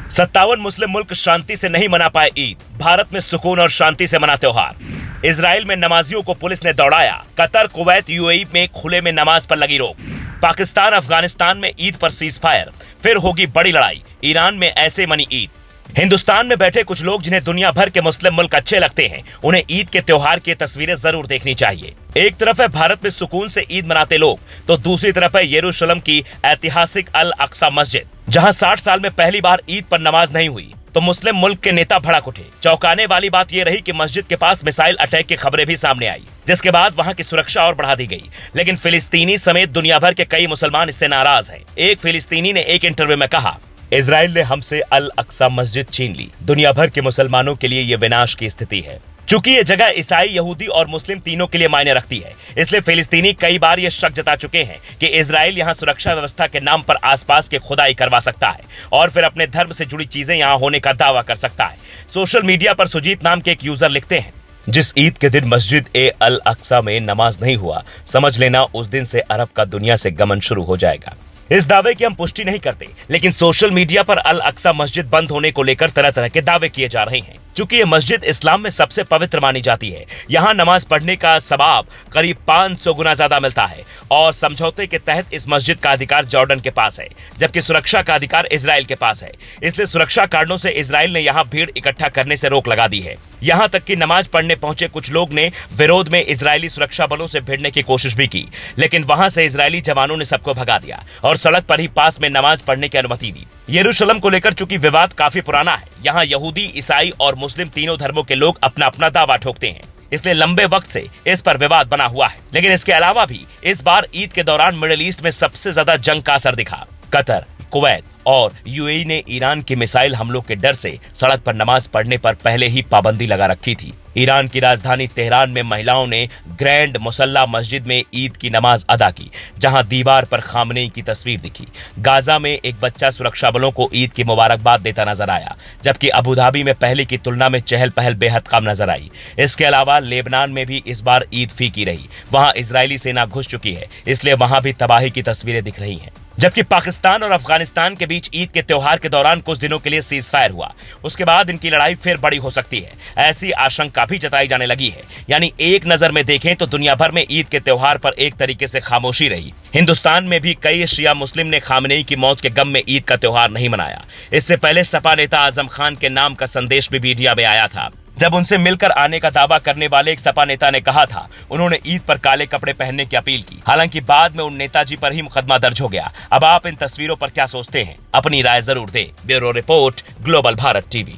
57 मुस्लिम मुल्क शांति से नहीं मना पाए ईद, भारत में सुकून और शांति से मना त्योहार। इजराइल में नमाजियों को पुलिस ने दौड़ाया, कतर, कुवैत, यूएई में खुले में नमाज पर लगी रोक। पाकिस्तान, अफगानिस्तान में ईद पर सीज फायर, फिर होगी बड़ी लड़ाई। ईरान में ऐसे मनी ईद। हिंदुस्तान में बैठे कुछ लोग जिन्हें दुनिया भर के मुस्लिम मुल्क अच्छे लगते हैं, उन्हें ईद के त्योहार की तस्वीरें जरूर देखनी चाहिए। एक तरफ है भारत में सुकून से ईद मनाते लोग, तो दूसरी तरफ है यरूशलेम की ऐतिहासिक अल अक्सा मस्जिद, जहां 60 साल में पहली बार ईद पर नमाज नहीं हुई तो मुस्लिम मुल्क के नेता भड़क उठे। चौंकाने वाली बात यह रही कि मस्जिद के पास मिसाइल अटैक की खबरें भी सामने आई, जिसके बाद वहां की सुरक्षा और बढ़ा दी गई। लेकिन फिलिस्तीनी समेत दुनिया भर के कई मुसलमान इससे नाराज हैं। एक फिलिस्तीनी ने एक इंटरव्यू में कहा, इजराइल ने हमसे अल अक्सा मस्जिद छीन ली। दुनिया भर के मुसलमानों के लिए यह विनाश की स्थिति है। चूंकि ये जगह ईसाई, यहूदी और मुस्लिम तीनों के लिए मायने रखती है, इसलिए फिलिस्तीनी कई बार ये शक जता चुके हैं कि इजराइल यहाँ सुरक्षा व्यवस्था के नाम पर आसपास के खुदाई करवा सकता है और फिर अपने धर्म से जुड़ी चीजें यहाँ होने का दावा कर सकता है। सोशल मीडिया पर सुजीत नाम के एक यूजर लिखते हैं, जिस ईद के दिन मस्जिद ए अल अक्सा में नमाज नहीं हुआ, समझ लेना उस दिन से अरब का दुनिया से गमन शुरू हो जाएगा। इस दावे की हम पुष्टि नहीं करते, लेकिन सोशल मीडिया पर अल अक्सा मस्जिद बंद होने को लेकर तरह तरह के दावे किए जा रहे हैं। क्योंकि ये मस्जिद इस्लाम में सबसे पवित्र मानी जाती है, यहाँ नमाज पढ़ने का सवाब करीब 500 गुना ज्यादा मिलता है और समझौते के तहत इस मस्जिद का अधिकार जॉर्डन के पास है, जबकि सुरक्षा का अधिकार इजराइल के पास है। इसलिए सुरक्षा कारणों से इजराइल ने यहाँ भीड़ इकट्ठा करने से रोक लगा दी है। यहाँ तक कि नमाज पढ़ने पहुंचे कुछ लोग ने विरोध में इजरायली सुरक्षा बलों से भिड़ने की कोशिश भी की, लेकिन वहां से इजरायली जवानों ने सबको भगा दिया और सड़क पर ही पास में नमाज पढ़ने की अनुमति दी। यरूशलेम को लेकर चूंकि विवाद काफी पुराना है, यहाँ यहूदी, ईसाई और मुस्लिम तीनों धर्मों के लोग अपना अपना दावा ठोकते हैं, इसलिए लंबे वक्त से इस पर विवाद बना हुआ है। लेकिन इसके अलावा भी इस बार ईद के दौरान मिडिल ईस्ट में सबसे ज्यादा जंग का असर दिखा। कतर, कुवैत और यूएई ने ईरान के मिसाइल हमलों के डर से सड़क पर नमाज पढ़ने पर पहले ही पाबंदी लगा रखी थी। ईरान की राजधानी तेहरान में महिलाओं ने ग्रैंड मुसल्ला मस्जिद में ईद की नमाज अदा की, जहां दीवार पर खामनेई की तस्वीर दिखी। गाजा में एक बच्चा सुरक्षा बलों को ईद की मुबारकबाद देता नजर आया, जबकि अबू धाबी में पहले की तुलना में चहल पहल बेहद कम नजर आई। इसके अलावा लेबनान में भी इस बार ईद फीकी रही। वहां इजरायली सेना घुस चुकी है, इसलिए वहां भी तबाही की तस्वीरें दिख रही हैं। जबकि पाकिस्तान और अफगानिस्तान के बीच ईद के त्योहार के दौरान कुछ दिनों के लिए सीज फायर हुआ, उसके बाद इनकी लड़ाई फिर बड़ी हो सकती है, ऐसी आशंका भी जताई जाने लगी है। यानी एक नजर में देखें तो दुनिया भर में ईद के त्योहार पर एक तरीके से खामोशी रही। हिंदुस्तान में भी कई शिया मुस्लिम ने खामनेई की मौत के गम में ईद का त्योहार नहीं मनाया। इससे पहले सपा नेता आजम खान के नाम का संदेश भी मीडिया में आया था। जब उनसे मिलकर आने का दावा करने वाले एक सपा नेता ने कहा था, उन्होंने ईद पर काले कपड़े पहनने की अपील की। हालांकि बाद में उन नेताजी पर ही मुकदमा दर्ज हो गया। अब आप इन तस्वीरों पर क्या सोचते हैं? अपनी राय जरूर दें। Bureau report, global Bharat TV.